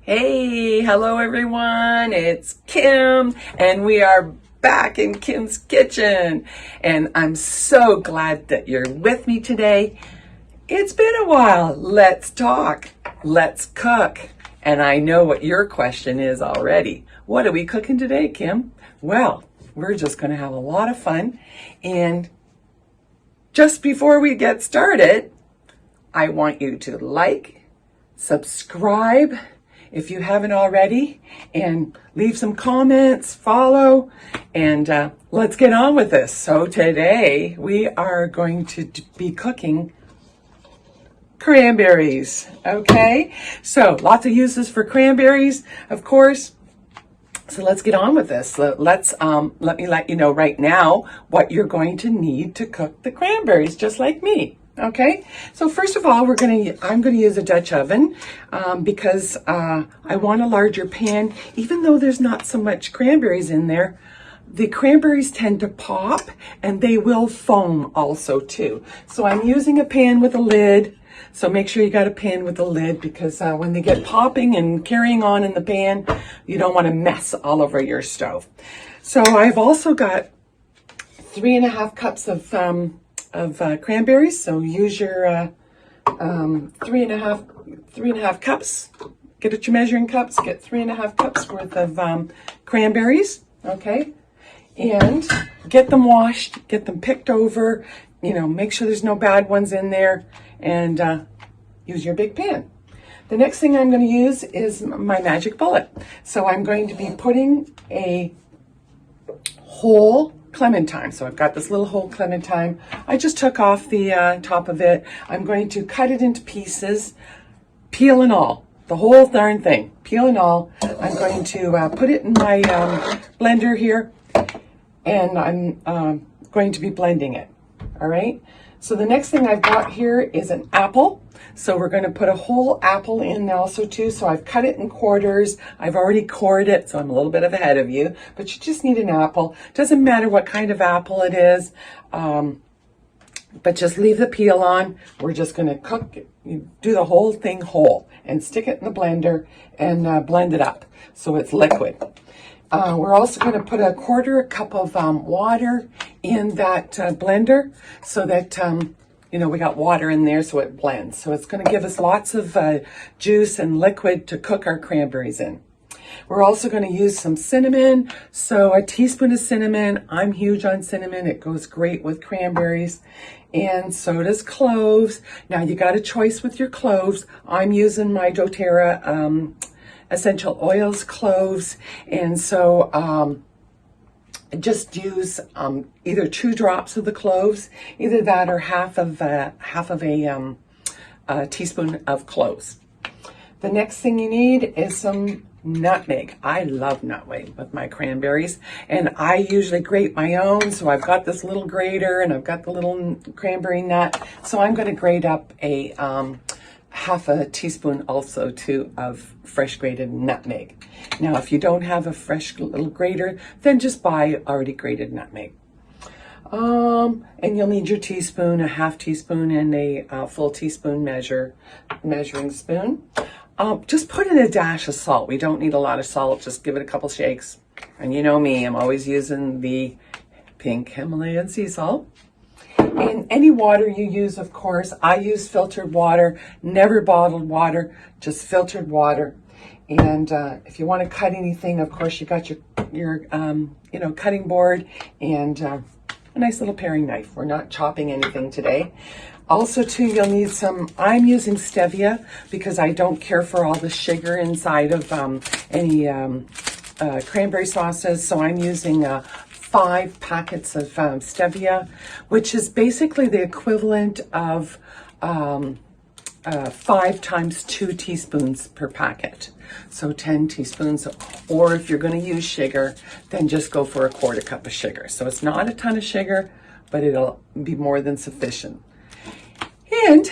Hey, hello everyone. It's Kim and we are back in Kim's kitchen. And I'm so glad that you're with me today. It's been a while. Let's talk. Let's cook. And I know what your question is already. What are we cooking today, Kim? Well, we're just going to have a lot of fun. And just before we get started, I want you to like, subscribe, if you haven't already, and leave some comments, follow, and let's get on with this. So today we are going to be cooking cranberries, okay? So lots of uses for cranberries, of course. So let's get on with this. Let me let you know right now what you're going to need to cook the cranberries, just like me. Okay, so first of all, I'm going to use a Dutch oven because I want a larger pan. Even though there's not so much cranberries in there, the cranberries tend to pop and they will foam also too. So I'm using a pan with a lid. So make sure you got a pan with a lid because when they get popping and carrying on in the pan, you don't want to mess all over your stove. So I've also got 3.5 cups of cranberries. So use your 3.5 cups. Get at your measuring cups. Get 3.5 cups worth of cranberries. Okay, and get them washed. Get them picked over. You know, make sure there's no bad ones in there, and use your big pan. The next thing I'm going to use is my magic bullet. So I'm going to be putting a whole clementine. So I've got this little whole clementine. I just took off the top of it. I'm going to cut it into pieces, peel and all, the whole darn thing, peel and all. I'm going to put it in my blender here, and I'm going to be blending it. All right. So the next thing I've got here is an apple. So we're going to put a whole apple in also too. So I've cut it in quarters. I've already cored it, so I'm a little bit ahead of you. But you just need an apple. Doesn't matter what kind of apple it is, but just leave the peel on. We're just going to cook it, do the whole thing whole, and stick it in the blender and blend it up so it's liquid. We're also going to put a 1/4 cup of water in that blender so that, we got water in there so it blends. So it's going to give us lots of juice and liquid to cook our cranberries in. We're also going to use some cinnamon. So a teaspoon of cinnamon. I'm huge on cinnamon. It goes great with cranberries. And so does cloves. Now you got a choice with your cloves. I'm using my doTERRA essential oils cloves, and so just use either 2 drops of the cloves, either that or half of a teaspoon of cloves. The next thing you need is some nutmeg. I love nutmeg with my cranberries, and I usually grate my own. So I've got this little grater, and I've got the little cranberry nut. So I'm going to grate up a half a teaspoon also too of fresh grated nutmeg. Now, if you don't have a fresh little grater, then just buy already grated nutmeg. And you'll need your teaspoon, a half teaspoon, and a full teaspoon measuring spoon. Just put in a dash of salt. We don't need a lot of salt. Just give it a couple shakes. And you know me, I'm always using the pink Himalayan sea salt. And any water you use, of course, I use filtered water, never bottled water, just filtered water. And if you want to cut anything, of course, you got your cutting board and a nice little paring knife. We're not chopping anything today. Also, too, you'll need I'm using stevia because I don't care for all the sugar inside of any cranberry sauces. So I'm using 5 packets of stevia, which is basically the equivalent of 5 times 2 teaspoons per packet. So 10 teaspoons, or if you're going to use sugar, then just go for a 1/4 cup of sugar. So it's not a ton of sugar, but it'll be more than sufficient. And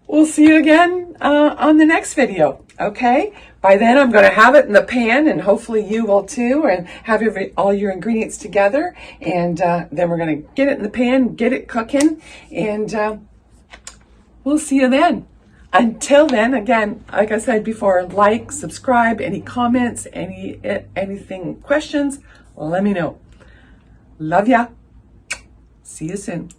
we'll see you again on the next video, okay? By then, I'm going to have it in the pan, and hopefully you will too, and have all your ingredients together. And then we're going to get it in the pan, get it cooking, and we'll see you then. Until then, again, like I said before, like, subscribe, any comments, anything, questions, let me know. Love ya. See you soon.